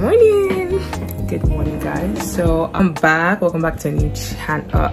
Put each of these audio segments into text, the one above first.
Good morning guys. So I'm back. Welcome back to a new channel.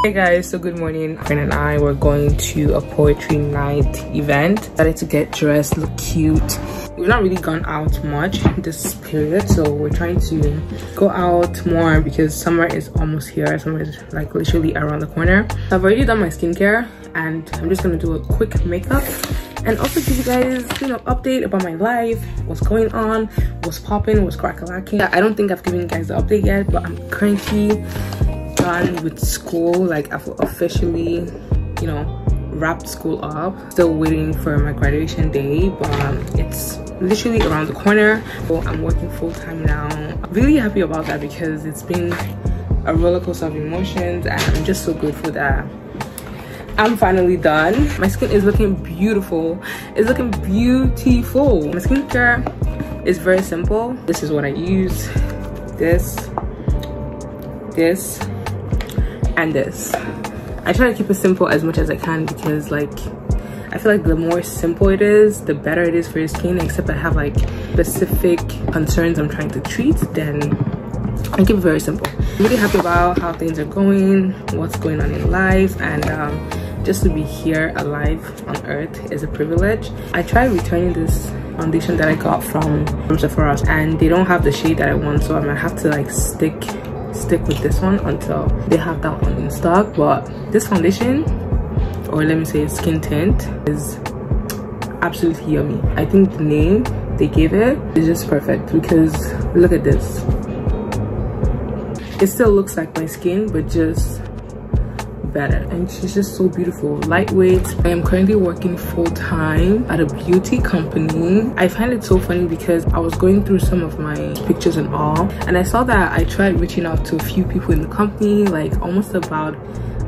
Hey guys, so good morning. My friend and I were going to a poetry night event. Started to get dressed, look cute. We've not really gone out much this period, so we're trying to go out more because summer is almost here. Summer is like literally around the corner. So I've already done my skincare and I'm just gonna do a quick makeup and also give you guys, you know, update about my life, what's going on, what's popping, what's crack-a-lacking. I don't think I've given you guys the update yet, but I'm currently done with school. Like I've officially, you know, wrapped school up. Still waiting for my graduation day, but it's literally around the corner. So I'm working full-time now. I'm really happy about that because it's been a roller coaster of emotions and I'm just so grateful that I'm finally done. My skin is looking beautiful. It's looking beautiful. My skincare is very simple. This is what I use. This, and this. I try to keep it simple as much as I can because like I feel like the more simple it is, the better it is for your skin, except I have like specific concerns I'm trying to treat, then I keep it very simple. I'm really happy about how things are going, what's going on in life, and just to be here alive on earth is a privilege. I tried returning this foundation that I got from Sephora and they don't have the shade that I want, so I might have to like stick with this one until they have that one in stock. But this foundation, or let me say skin tint, is absolutely yummy. I think the name they gave it is just perfect because look at this. It still looks like my skin, but just better, and she's just so beautiful, lightweight. I am currently working full-time at a beauty company. I find it so funny because I was going through some of my pictures and all, and I saw that I tried reaching out to a few people in the company like almost about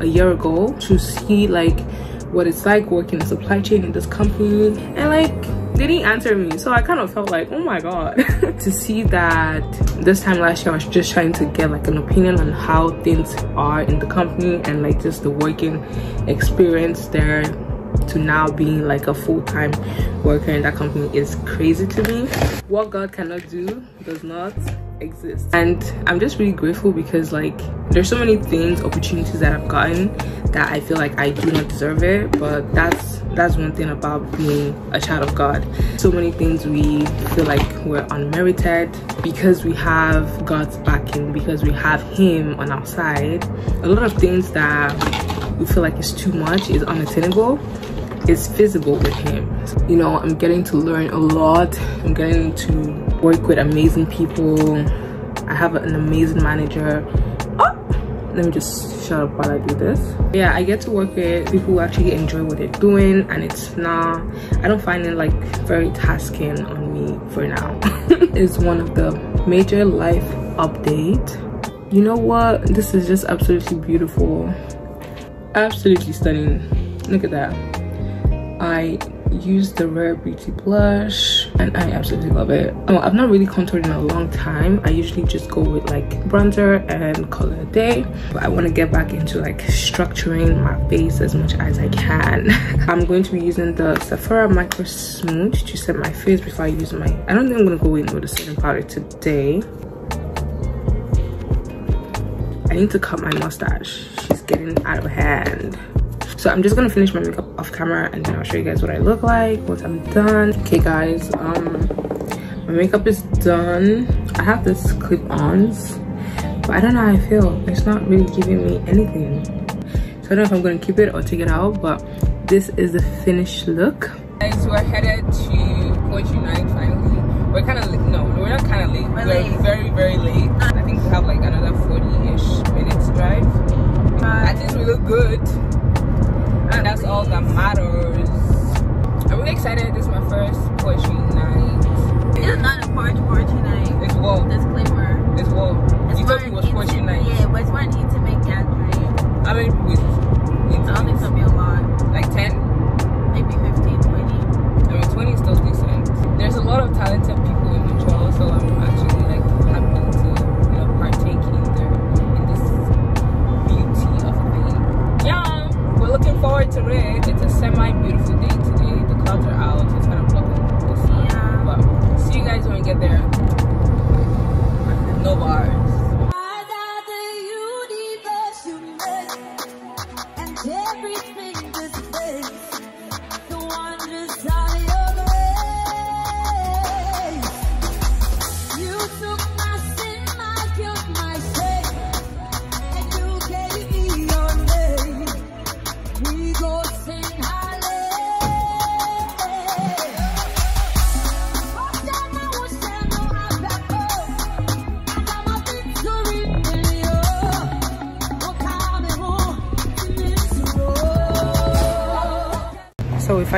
a year ago to see like what it's like working in supply chain in this company, and like they didn't answer me. So I kind of felt like, oh my god. To see that this time last year I was just trying to get like an opinion on how things are in the company and like just the working experience there, to now being like a full-time worker in that company is crazy to me. What God cannot do does not exist, and I'm just really grateful because like there's so many things, opportunities that I've gotten that I feel like I do not deserve it, but that's one thing about being a child of God. So many things we feel like we're unmerited because we have God's backing, because we have him on our side. A lot of things that we feel like is too much, is unattainable, is feasible with him. You know, I'm getting to learn a lot. I'm getting to work with amazing people. I have an amazing manager. Let me just shut up while I do this. Yeah, I get to work with people who actually enjoy what they're doing, and it's not, I don't find it like very tasking on me for now. It's one of the major life update. You know what, this is just absolutely beautiful, absolutely stunning. Look at that. I used the Rare Beauty blush and I absolutely love it. I've not really contoured in a long time. I usually just go with like bronzer and color a day, but I want to get back into like structuring my face as much as I can. I'm going to be using the Sephora Micro Smooth to set my face before I use my, I don't think I'm going to go in with a setting powder today. I need to cut my mustache. She's getting out of hand. So I'm just gonna finish my makeup off camera and then I'll show you guys what I look like once I'm done. Okay guys, my makeup is done. I have this clip-ons, but I don't know how I feel. It's not really giving me anything. So I don't know if I'm gonna keep it or take it out, but this is the finished look. Guys, we're headed to poetry night finally. We're kind of late. No, we're not kind of late. We're very, very late. I think we have like another 40-ish minutes drive. At least we look good. And that's all that matters. I'm really excited. This is my first poetry night. It's not a poetry night. It's what? Disclaimer. It's what? You told me it was poetry night. Yeah, but it's more an intimate gathering. How many people is it? I don't think it's gonna be a lot. Like 10? Maybe 15, 20. I mean, 20 is still decent. There's a lot of talented people in Montreal, so I'm actually like happy to, you know, partake in this beauty of a thing. Yeah. We're looking forward to it. It's a semi-beautiful day today. The clouds are out. It's kind of blocking the sun. Yeah. But see you guys when we get there.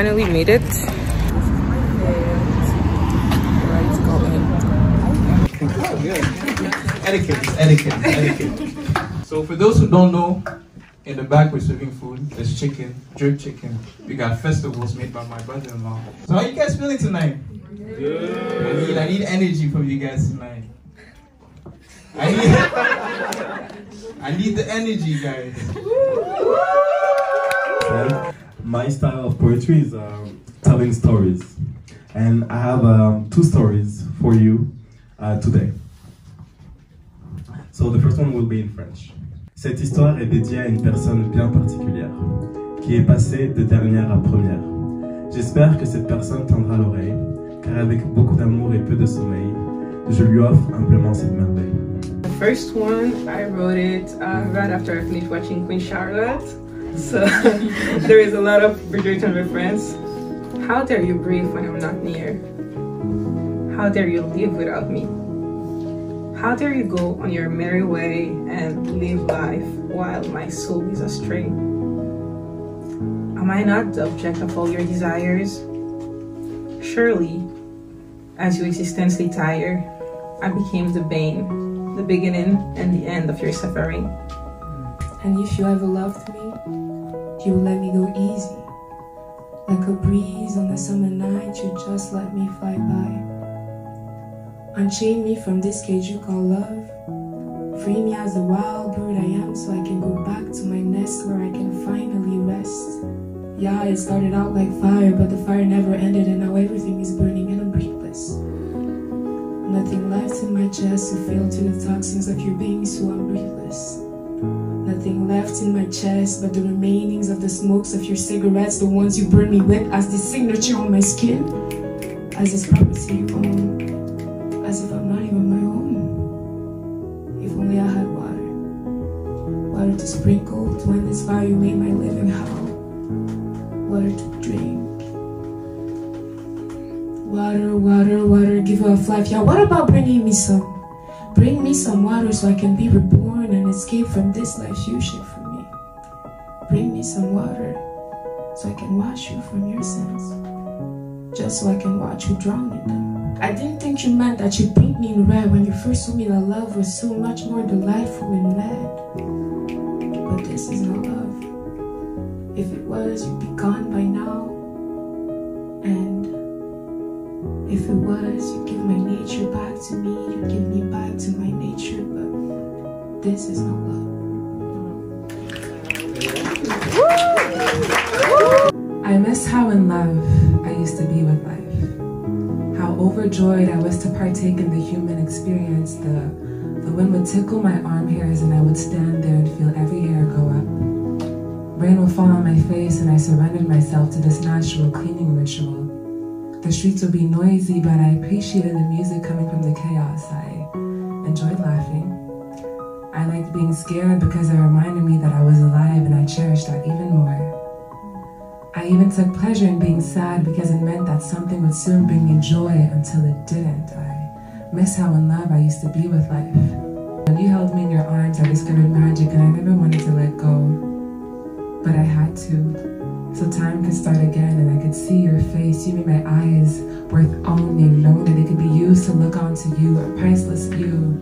finally made it. Let's go in. Oh, good. Etiquette. So for those who don't know, in the back we're serving food. There's chicken, jerk chicken. We got festivals made by my brother-in-law. So how you guys feeling tonight? Good. I need energy from you guys tonight. I need the energy, guys. My style of poetry is telling stories, and I have 2 stories for you today. So the first one will be in French. Cette histoire est dédiée à une personne bien particulière, qui est passée de dernière à première. J'espère que cette personne tendra l'oreille, car avec beaucoup d'amour et peu de sommeil, je lui offre humblement cette merveille. The first one, I wrote it right after I finished watching Queen Charlotte. So there is a lot of Bridgerton reference. How dare you breathe when I'm not near? How dare you live without me? How dare you go on your merry way and live life while my soul is astray? Am I not the object of all your desires? Surely, as you existentially tire, I became the bane, the beginning and the end of your suffering. And if you ever loved me, you would let me go easy. Like a breeze on a summer night, you just let me fly by. Unchain me from this cage you call love. Free me as the wild bird I am so I can go back to my nest where I can finally rest. Yeah, it started out like fire, but the fire never ended and now everything is burning and I'm breathless. Nothing left in my chest to filter the toxins of your being, so I'm breathless. Nothing left in my chest but the remainings of the smokes of your cigarettes, the ones you burned me with as the signature on my skin, as this property you own, as if I'm not even my own. If only I had water, water to sprinkle to end this fire you made my living hell, water to drink. Water, water, water, give off life. Yeah, what about bringing me some? Bring me some water so I can be reborn and escape from this life you shape for me. Bring me some water so I can wash you from your sins, just so I can watch you drown in them. I didn't think you meant that you'd paint me in red when you first told me that love was so much more delightful in red. But this is not love. If it was, you'd be gone by now. And if it was, you'd give my nature back to me, you'd give me back to my nature, but this is not love. I miss how in love I used to be with life. How overjoyed I was to partake in the human experience. The wind would tickle my arm hairs and I would stand there and feel every hair go up. Rain would fall on my face and I surrendered myself to this natural cleaning ritual. The streets would be noisy, but I appreciated the music coming from the chaos. I enjoyed laughing. I liked being scared because it reminded me that I was alive, and I cherished that even more. I even took pleasure in being sad because it meant that something would soon bring me joy until it didn't. I miss how in love I used to be with life. When you held me in your arms, I discovered magic and I never wanted to let go. But I had to. So time could start again and I could see your face. You made my eyes worth owning, knowing that they could be used to look onto you, a priceless view.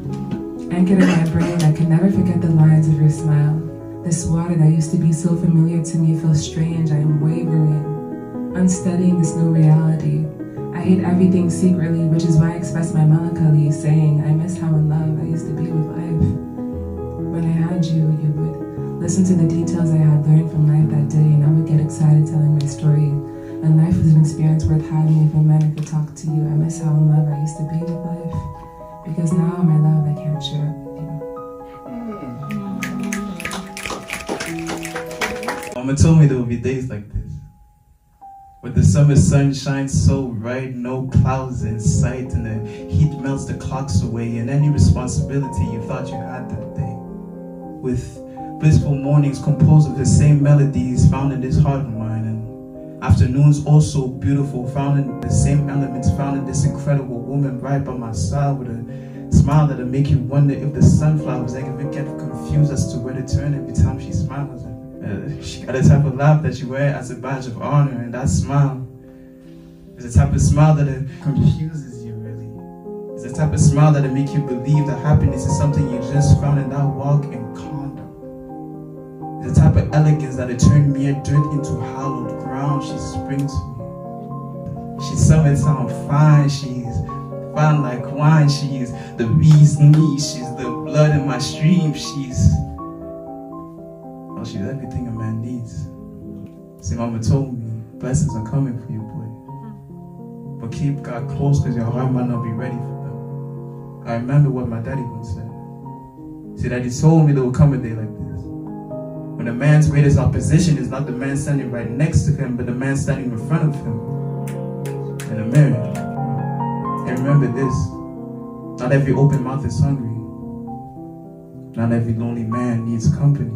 Anchored in my brain, I can never forget the lines of your smile. This water that used to be so familiar to me feels strange. I am wavering, unsteady in this new reality. I hate everything secretly, which is why I express my melancholy, saying I miss how in love I used to be with life. When I had you, you would listen to the details I had learned from life that day, and I would get excited telling my story. And life was an experience worth having if a man could talk to you. I miss how in love I used to be with life, because now my love I can't share it with you. Mama told me there would be days like this, where the summer sun shines so bright, no clouds in sight, and the heat melts the clocks away, and any responsibility you thought you had that day. With blissful mornings composed of the same melodies found in this heart of mine, and afternoons also beautiful, found in the same elements, found in this incredible woman right by my side with a smile that'll make you wonder if the sunflowers ever get confused as to where to turn every time she smiles. And She got a type of laugh that you wear as a badge of honor, and that smile is the type of smile that it confuses you, really. It's the type of smile that it makes you believe that happiness is something you just found in that walk in condom. It's the type of elegance that it turned mere dirt into hallowed ground. She springs me. She's summertime fine, she's fine like wine, she's the bee's knee, she's the blood in my stream, she's everything a man needs. See, mama told me, blessings are coming for you, boy. But keep God close, because your heart might not be ready for them. I remember what my daddy once said. See, daddy told me there will come a day like this, when a man's greatest opposition is not the man standing right next to him, but the man standing in front of him in a mirror. And remember this, not every open mouth is hungry. Not every lonely man needs company.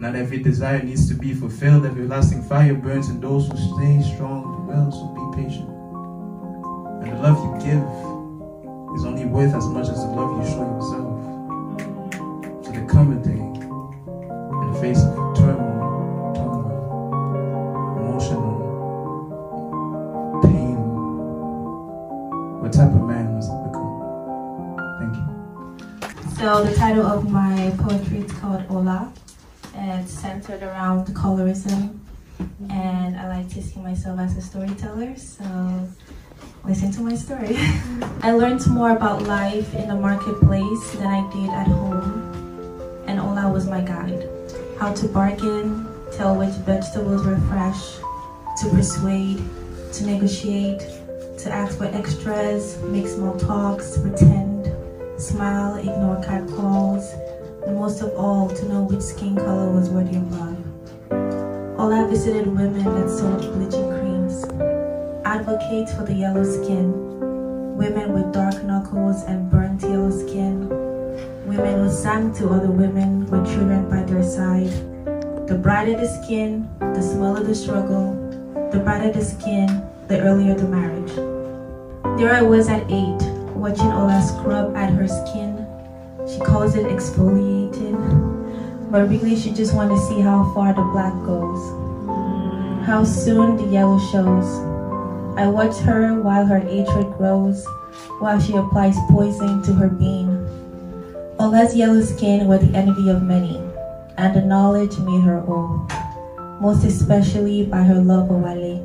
Not every desire needs to be fulfilled. Everlasting fire burns in those who stay strong will, so be patient. And the love you give is only worth as much as the love you show yourself. So there come a day, in the face of turmoil, emotional pain, what type of man must I become? Thank you. So the title of my poetry is called Ola. It's centered around colorism, and I like to see myself as a storyteller, so listen to my story. I learned more about life in the marketplace than I did at home, and Ola was my guide. How to bargain, tell which vegetables were fresh, to persuade, to negotiate, to ask for extras, make small talks, pretend, smile, ignore catcalls, and most of all, to know which skin color was worthy of love. Ola visited women that sold bleaching creams, advocates for the yellow skin, women with dark knuckles and burnt yellow skin, women who sang to other women with children by their side. The brighter the skin, the smaller the struggle, the brighter the skin, the earlier the marriage. There I was at 8, watching Ola scrub at her skin. She calls it exfoliating, but really she just wants to see how far the black goes, how soon the yellow shows. I watch her while her hatred grows, while she applies poison to her being. Ola's yellow skin were the envy of many, and the knowledge made her old, most especially by her love of Wale.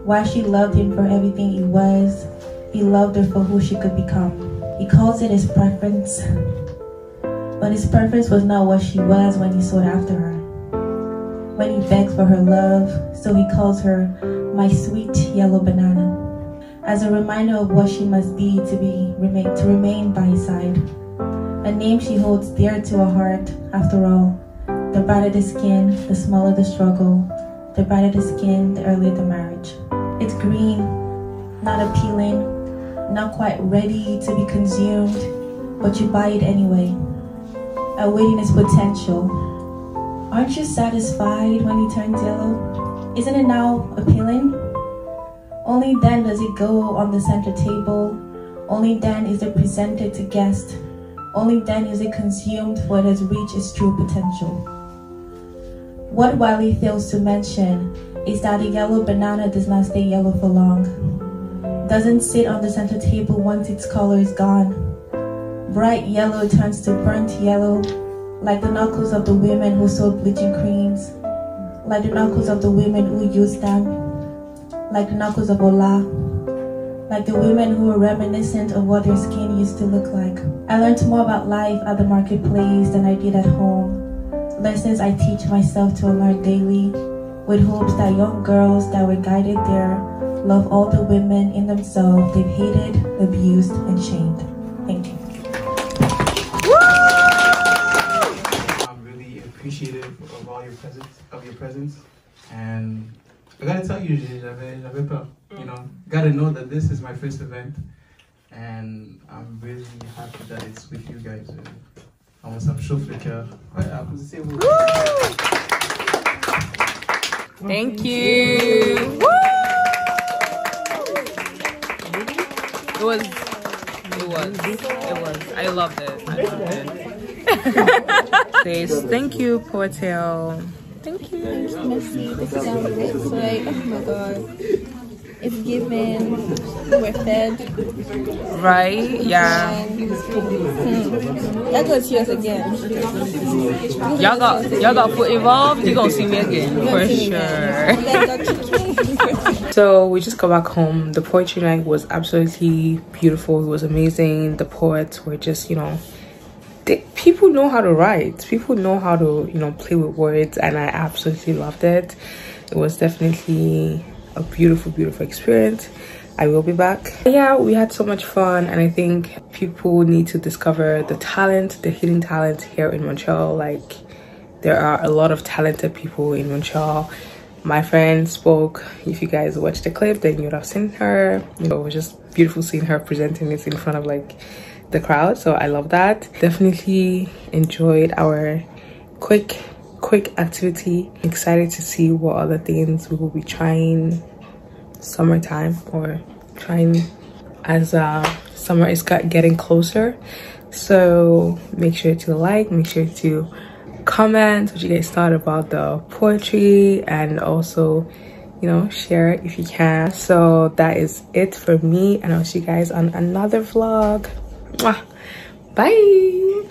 While she loved him for everything he was, he loved her for who she could become. He calls it his preference, but his preference was not what she was when he sought after her. When he begged for her love, so he calls her my sweet yellow banana, as a reminder of what she must be to remain by his side. A name she holds dear to her heart, after all. The brighter the skin, the smaller the struggle. The brighter the skin, the earlier the marriage. It's green, not appealing, not quite ready to be consumed, but you buy it anyway, awaiting its potential. Aren't you satisfied when it turns yellow? Isn't it now appealing? Only then does it go on the center table. Only then is it presented to guests. Only then is it consumed for it has reached its true potential. What Wiley fails to mention is that a yellow banana does not stay yellow for long. Doesn't sit on the center table once its color is gone. Bright yellow turns to burnt yellow, like the knuckles of the women who sold bleaching creams, like the knuckles of the women who used them, like the knuckles of Ola, like the women who were reminiscent of what their skin used to look like. I learned more about life at the marketplace than I did at home. Lessons I teach myself to learn daily, with hopes that young girls that were guided there love all the women in themselves they've hated, abused, and shamed. Thank you. I'm really appreciative of all your presence, and I gotta tell you, j'avais peur. You know, gotta know that this is my first event, and I'm really happy that it's with you guys. Ça me chauffe le cœur. Ouais, applaudissez-vous. Thank you. Woo! It was was. I loved it. Says, thank you, Portel. Thank you. Messy. This is how it looks like. Oh my god. It's given. We're fed. Right? Yeah. That goes yours again. Y'all got foot involved. You gonna see me again for sure. So we just got back home. The poetry night was absolutely beautiful. It was amazing. The poets were just, you know, people know how to write. People know how to, you know, play with words, and I absolutely loved it. It was definitely a beautiful experience. I will be back. Yeah, we had so much fun, and I think people need to discover the talent, the hidden talent here in Montreal. Like, there are a lot of talented people in Montreal. My friend spoke. If you guys watched the clip, then you would have seen her. You know, it was just beautiful seeing her presenting it in front of like the crowd. So I love that. Definitely enjoyed our quick activity. Excited to see what other things we will be trying summertime, or trying as summer is getting closer. So make sure to like, make sure to comment what you guys thought about the poetry, and also, you know, share it if you can. So that is it for me, and I'll see you guys on another vlog. Mwah. Bye.